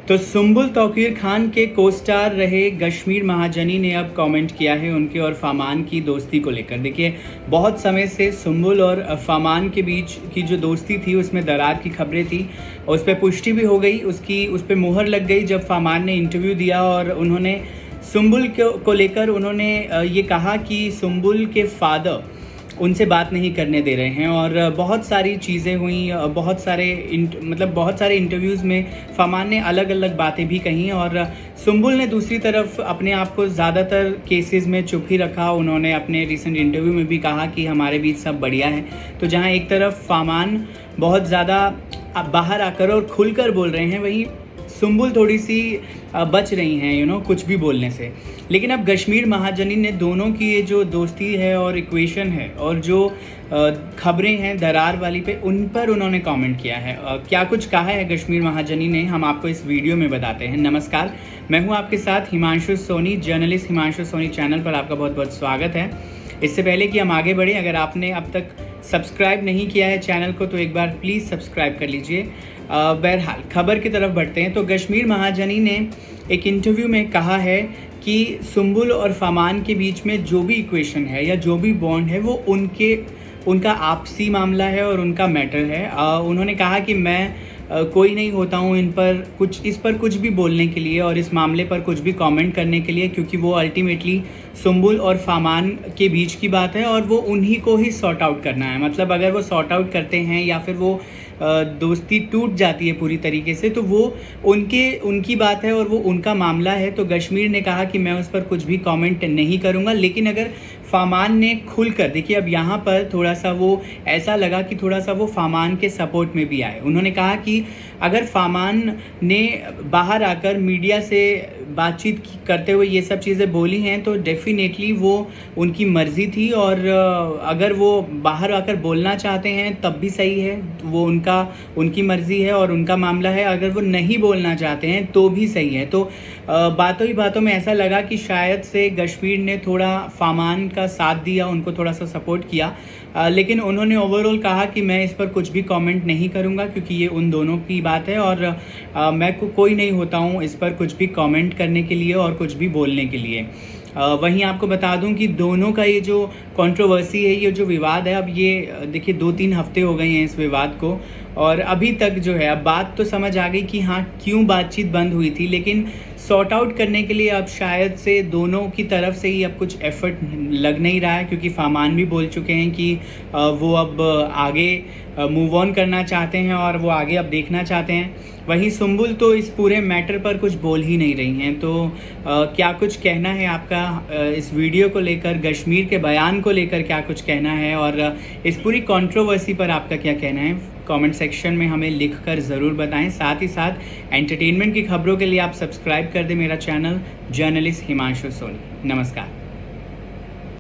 तो सुम्बुल तौकीर खान के को-स्टार रहे कश्मीर महाजनी ने अब कमेंट किया है उनके और फ़ामान की दोस्ती को लेकर। देखिए, बहुत समय से सुम्बुल और फ़ामान के बीच की जो दोस्ती थी उसमें दरार की खबरें थी। उस पे पुष्टि भी हो गई, उस पे मुहर लग गई जब फ़ामान ने इंटरव्यू दिया और उन्होंने सुम्बुल को लेकर उन्होंने ये कहा कि सुम्बुल के फ़ादर उनसे बात नहीं करने दे रहे हैं। और बहुत सारी चीज़ें हुई, बहुत सारे इंटरव्यूज़ में फ़ामान ने अलग अलग बातें भी कहीं और सुम्बुल ने दूसरी तरफ अपने आप को ज़्यादातर केसेस में चुप ही रखा। उन्होंने अपने रिसेंट इंटरव्यू में भी कहा कि हमारे बीच सब बढ़िया है। तो जहाँ एक तरफ फ़ामान बहुत ज़्यादा बाहर आकर और खुलकर बोल रहे हैं, वहीं सुम्बुल थोड़ी सी बच रही हैं कुछ भी बोलने से। लेकिन अब कश्मीर महाजनी ने दोनों की ये जो दोस्ती है और इक्वेशन है और जो खबरें हैं दरार वाली पे, उन पर उन्होंने कमेंट किया है। क्या कुछ कहा है कश्मीर महाजनी ने, हम आपको इस वीडियो में बताते हैं। नमस्कार, मैं हूँ आपके साथ Himanshu Soni, journalist Himanshu Sony channel पर आपका बहुत बहुत स्वागत है। इससे पहले कि हम आगे बढ़ें, अगर आपने अब तक सब्सक्राइब नहीं किया है चैनल को तो एक बार प्लीज़ सब्सक्राइब कर लीजिए। बहरहाल खबर की तरफ बढ़ते हैं। तो कश्मीर महाजनी ने एक इंटरव्यू में कहा है कि सुम्बुल और फ़ामान के बीच में जो भी इक्वेशन है या जो भी बॉन्ड है वो उनका आपसी मामला है और उनका मैटर है। उन्होंने कहा कि मैं कोई नहीं होता हूँ इस पर कुछ भी बोलने के लिए और इस मामले पर कुछ भी कमेंट करने के लिए, क्योंकि वो अल्टीमेटली सुम्बुल और फ़ामान के बीच की बात है और वो उन्हीं को ही सॉर्ट आउट करना है। मतलब अगर वो सॉर्ट आउट करते हैं या फिर वो दोस्ती टूट जाती है पूरी तरीके से तो वो उनकी बात है और वो उनका मामला है। तो कश्मीर ने कहा कि मैं उस पर कुछ भी कमेंट नहीं करूँगा। लेकिन अगर फ़ामान ने खुलकर, देखिए अब यहाँ पर थोड़ा सा वो ऐसा लगा कि थोड़ा सा वो फ़ामान के सपोर्ट में भी आए। उन्होंने कहा कि अगर फ़ामान ने बाहर आकर मीडिया से बातचीत करते हुए ये सब चीज़ें बोली हैं तो डेफिनेटली वो उनकी मर्ज़ी थी और अगर वो बाहर आकर बोलना चाहते हैं तब भी सही है, वो उनकी मर्ज़ी है और उनका मामला है। अगर वो नहीं बोलना चाहते हैं तो भी सही है। तो बातों ही बातों में ऐसा लगा कि शायद से कश्मीर ने थोड़ा फ़ामान का साथ दिया, उनको थोड़ा सा सपोर्ट किया। लेकिन उन्होंने ओवरऑल कहा कि मैं इस पर कुछ भी कमेंट नहीं करूंगा क्योंकि ये उन दोनों की बात है और मैं कोई नहीं होता हूँ इस पर कुछ भी कमेंट करने के लिए और कुछ भी बोलने के लिए। वहीं आपको बता दूं कि दोनों का ये जो कंट्रोवर्सी है, ये जो विवाद है, अब ये देखिए 2-3 हफ्ते हो गए हैं इस विवाद को और अभी तक जो है अब बात तो समझ आ गई कि हाँ क्यों बातचीत बंद हुई थी। लेकिन सॉर्ट आउट करने के लिए अब शायद से दोनों की तरफ से ही अब कुछ एफर्ट लग नहीं रहा है, क्योंकि फ़ामान भी बोल चुके हैं कि वो अब आगे मूव ऑन करना चाहते हैं और वो आगे अब देखना चाहते हैं। वहीं सुम्बुल तो इस पूरे मैटर पर कुछ बोल ही नहीं रही हैं। तो क्या कुछ कहना है आपका इस वीडियो को लेकर, कश्मीर के बयान को लेकर क्या कुछ कहना है और इस पूरी कंट्रोवर्सी पर आपका क्या कहना है, कमेंट सेक्शन में हमें लिखकर ज़रूर बताएं। साथ ही साथ एंटरटेनमेंट की खबरों के लिए आप सब्सक्राइब कर दें मेरा चैनल जर्नलिस्ट हिमांशु सोनी। नमस्कार।